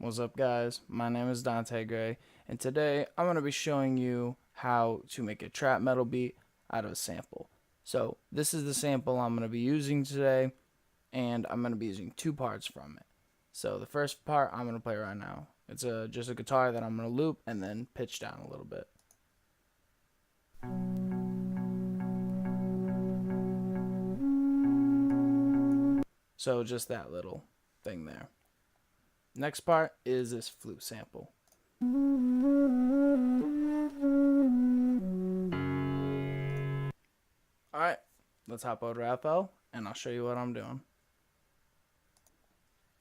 What's up, guys? My name is Dante Grey, and today I'm going to be showing you how to make a trap metal beat out of a sample. So this is the sample I'm going to be using today, and I'm going to be using two parts from it. So the first part I'm going to play right now. It's just a guitar that I'm going to loop and then pitch down a little bit. So just that little thing there. Next part is this flute sample. Alright, let's hop over to FL and I'll show you what I'm doing.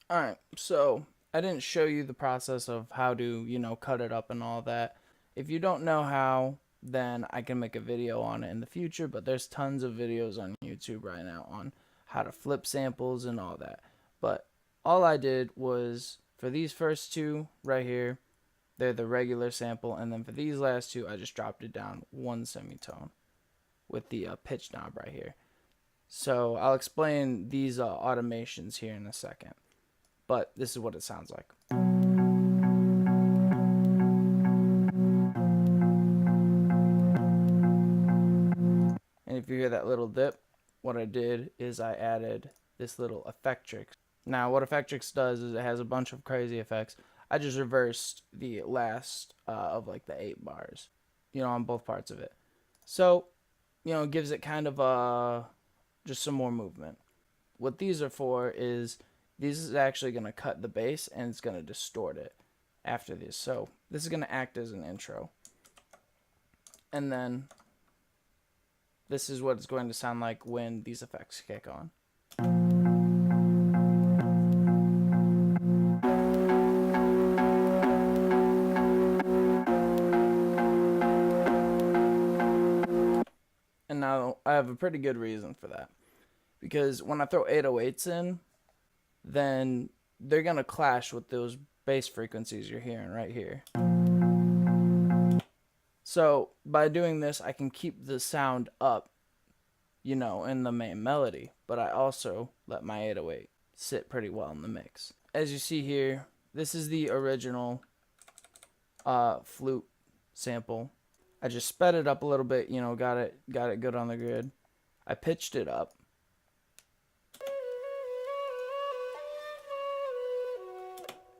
Alright, so I didn't show you the process of how to, cut it up and all that. If you don't know how, then I can make a video on it in the future, but there's tons of videos on YouTube right now on how to flip samples and all that. But all I did was, for these first two right here, they're the regular sample, and then for these last two, I just dropped it down one semitone with the pitch knob right here. So I'll explain these automations here in a second, but this is what it sounds like. And if you hear that little dip, what I did is I added this little Effectrix. Now what Effectrix does is it has a bunch of crazy effects. I just reversed the last of like the 8 bars, on both parts of it. So, it gives it kind of just some more movement. What these are for is this is actually going to cut the bass and it's going to distort it after this. So this is going to act as an intro. And then this is what it's going to sound like when these effects kick on. And now I have a pretty good reason for that. Because when I throw 808s in, then they're going to clash with those bass frequencies you're hearing right here. So by doing this, I can keep the sound up, in the main melody, but I also let my 808 sit pretty well in the mix. As you see here, this is the original flute sample. I just sped it up a little bit, got it good on the grid. I pitched it up.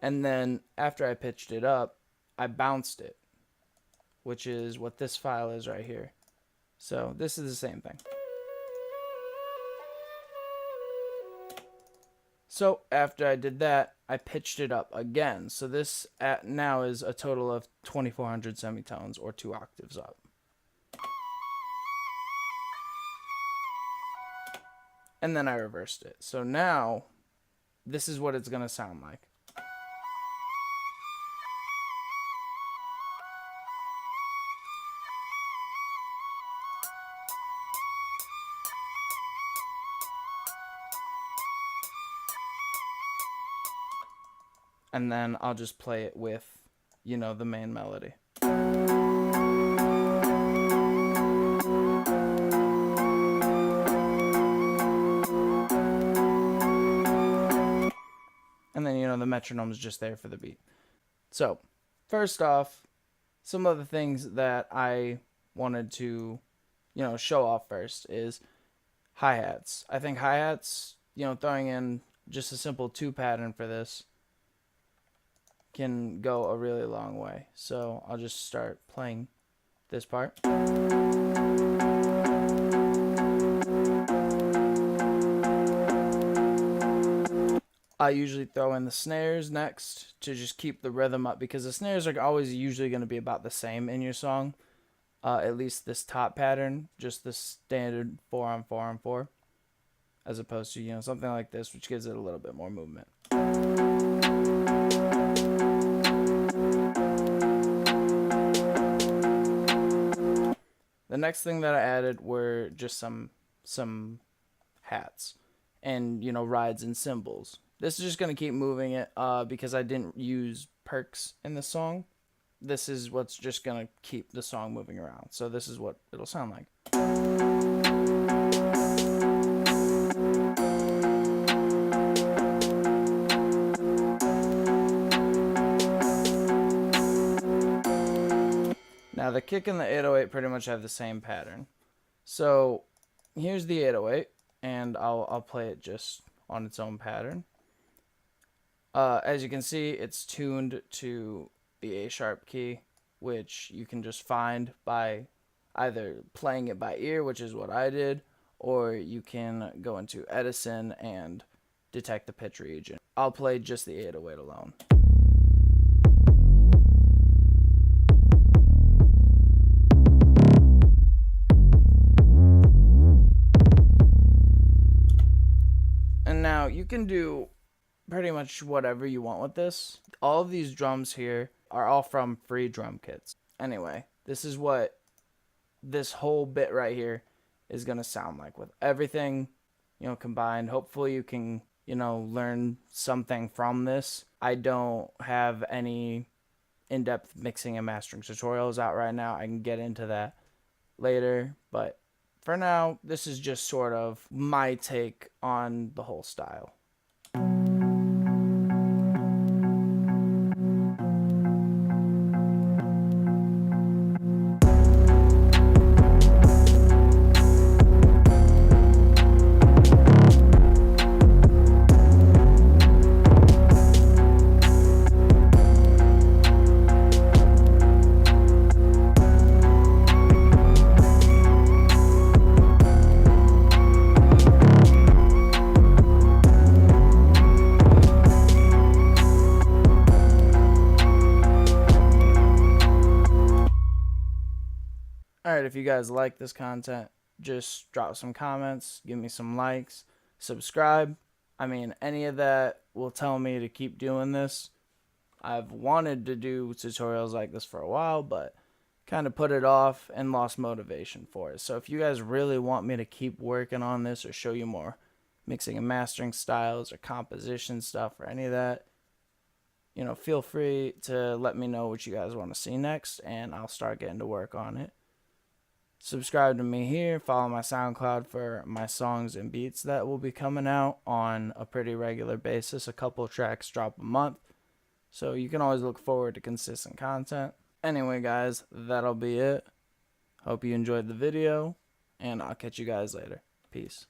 And then after I pitched it up, I bounced it, which is what this file is right here. So this is the same thing. So after I did that, I pitched it up again. So this now is a total of 2400 semitones, or 2 octaves up. And then I reversed it. So now this is what it's going to sound like. And then I'll just play it with, the main melody. And then, the metronome is just there for the beat. So, first off, some of the things that I wanted to, show off first is hi-hats. I think hi-hats, throwing in just a simple 2 pattern for this can go a really long way. So I'll just start playing this part. I usually throw in the snares next to just keep the rhythm up, because the snares are always usually going to be about the same in your song. At least this top pattern, just the standard 4-on-4-on-4, as opposed to, something like this, which gives it a little bit more movement. The next thing that I added were just some hats and, rides and cymbals. This is just going to keep moving it because I didn't use perks in the song. This is what's just going to keep the song moving around. So this is what it'll sound like. the kick and the 808 pretty much have the same pattern. So here's the 808, and I'll play it just on its own pattern. As you can see, it's tuned to the A sharp key, which you can just find by either playing it by ear, which is what I did, or you can go into Edison and detect the pitch region. I'll play just the 808 alone. And now you can do pretty much whatever you want with this. All of these drums here are all from free drum kits. Anyway, this is what this whole bit right here is going to sound like with everything, combined. Hopefully you can, learn something from this. I don't have any in-depth mixing and mastering tutorials out right now. I can get into that later, but for now, this is just sort of my take on the whole style. Alright, if you guys like this content, just drop some comments, give me some likes, subscribe. I mean, any of that will tell me to keep doing this. I've wanted to do tutorials like this for a while, but kind of put it off and lost motivation for it. So if you guys really want me to keep working on this or show you more mixing and mastering styles or composition stuff or any of that, feel free to let me know what you guys want to see next, and I'll start getting to work on it. Subscribe to me here, follow my SoundCloud for my songs and beats that will be coming out on a pretty regular basis. A couple tracks drop a month, so you can always look forward to consistent content. Anyway guys, that'll be it. Hope you enjoyed the video, and I'll catch you guys later. Peace.